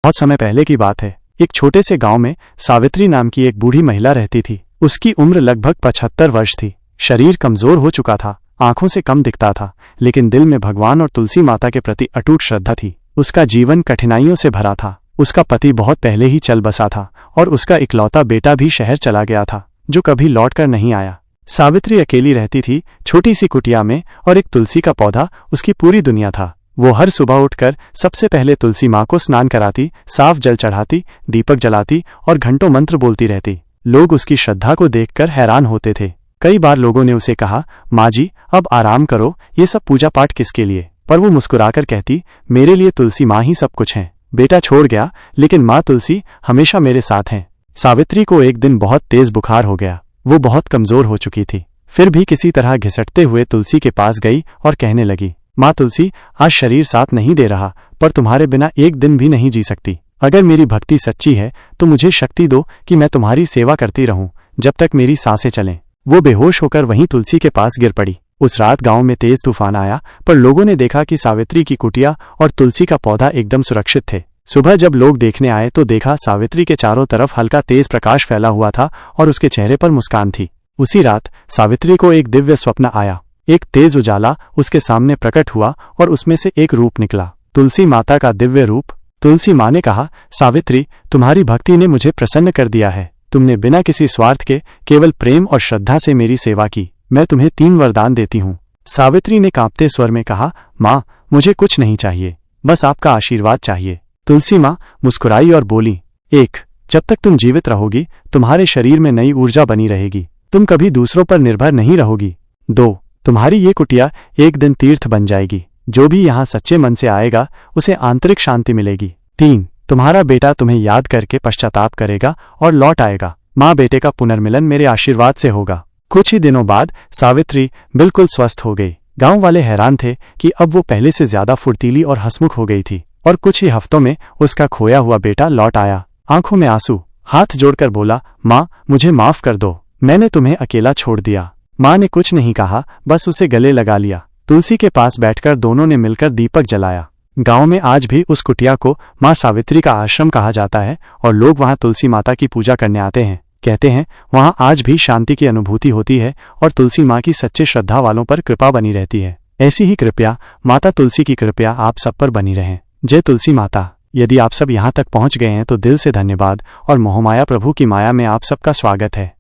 बहुत समय पहले की बात है। एक छोटे से गांव में सावित्री नाम की एक बूढ़ी महिला रहती थी। उसकी उम्र लगभग 75 वर्ष थी। शरीर कमजोर हो चुका था, आंखों से कम दिखता था, लेकिन दिल में भगवान और तुलसी माता के प्रति अटूट श्रद्धा थी। उसका जीवन कठिनाइयों से भरा था। उसका पति बहुत पहले ही चल बसा था और उसका इकलौता बेटा भी शहर चला गया था, जो कभी लौटकर नहीं आया। सावित्री अकेली रहती थी, छोटी सी कुटिया में, और एक तुलसी का पौधा उसकी पूरी दुनिया था। वो हर सुबह उठकर सबसे पहले तुलसी माँ को स्नान कराती, साफ जल चढ़ाती, दीपक जलाती और घंटों मंत्र बोलती रहती। लोग उसकी श्रद्धा को देखकर हैरान होते थे। कई बार लोगों ने उसे कहा, माँ जी अब आराम करो, ये सब पूजा पाठ किसके लिए? पर वो मुस्कुराकर कहती, मेरे लिए तुलसी माँ ही सब कुछ है। बेटा छोड़ गया, लेकिन माँ तुलसी हमेशा मेरे साथ हैं। सावित्री को एक दिन बहुत तेज बुखार हो गया। वो बहुत कमजोर हो चुकी थी, फिर भी किसी तरह घिसटते हुए तुलसी के पास गई और कहने लगी, माँ तुलसी, आज शरीर साथ नहीं दे रहा, पर तुम्हारे बिना एक दिन भी नहीं जी सकती। अगर मेरी भक्ति सच्ची है तो मुझे शक्ति दो कि मैं तुम्हारी सेवा करती रहूं जब तक मेरी सांसें चलें। वो बेहोश होकर वहीं तुलसी के पास गिर पड़ी। उस रात गांव में तेज तूफान आया, पर लोगों ने देखा कि सावित्री की कुटिया और तुलसी का पौधा एकदम सुरक्षित थे। सुबह जब लोग देखने आए तो देखा सावित्री के चारों तरफ हल्का तेज प्रकाश फैला हुआ था और उसके चेहरे पर मुस्कान थी। उसी रात सावित्री को एक दिव्य स्वप्न आया। एक तेज उजाला उसके सामने प्रकट हुआ और उसमें से एक रूप निकला, तुलसी माता का दिव्य रूप। तुलसी माँ ने कहा, सावित्री, तुम्हारी भक्ति ने मुझे प्रसन्न कर दिया है। तुमने बिना किसी स्वार्थ के केवल प्रेम और श्रद्धा से मेरी सेवा की। मैं तुम्हें 3 वरदान देती हूँ। सावित्री ने कांपते स्वर में कहा, माँ, मुझे कुछ नहीं चाहिए, बस आपका आशीर्वाद चाहिए। तुलसी माँ मुस्कुराई और बोली, 1. जब तक तुम जीवित रहोगी तुम्हारे शरीर में नई ऊर्जा बनी रहेगी, तुम कभी दूसरों पर निर्भर नहीं रहोगी। 2. तुम्हारी ये कुटिया एक दिन तीर्थ बन जाएगी। जो भी यहाँ सच्चे मन से आएगा उसे आंतरिक शांति मिलेगी। 3. तुम्हारा बेटा तुम्हें याद करके पश्चाताप करेगा और लौट आएगा। माँ बेटे का पुनर्मिलन मेरे आशीर्वाद से होगा। कुछ ही दिनों बाद सावित्री बिल्कुल स्वस्थ हो गई। गांव वाले हैरान थे कि अब वो पहले से ज्यादा फुर्तीली और हंसमुख हो गई थी, और कुछ ही हफ्तों में उसका खोया हुआ बेटा लौट आया। आंखों में आंसू, हाथ जोड़कर बोला, माँ, मुझे माफ कर दो, मैंने तुम्हें अकेला छोड़ दिया। माँ ने कुछ नहीं कहा, बस उसे गले लगा लिया। तुलसी के पास बैठकर दोनों ने मिलकर दीपक जलाया। गांव में आज भी उस कुटिया को माँ सावित्री का आश्रम कहा जाता है और लोग वहां तुलसी माता की पूजा करने आते हैं। कहते हैं वहां आज भी शांति की अनुभूति होती है और तुलसी माँ की सच्चे श्रद्धा वालों पर कृपा बनी रहती है। ऐसी ही कृपया माता तुलसी की कृपया आप सब पर बनी रहे। जय तुलसी माता। यदि आप सब यहाँ तक पहुँच गए हैं तो दिल से धन्यवाद और मोहमाया प्रभु की माया में आप सबका स्वागत है।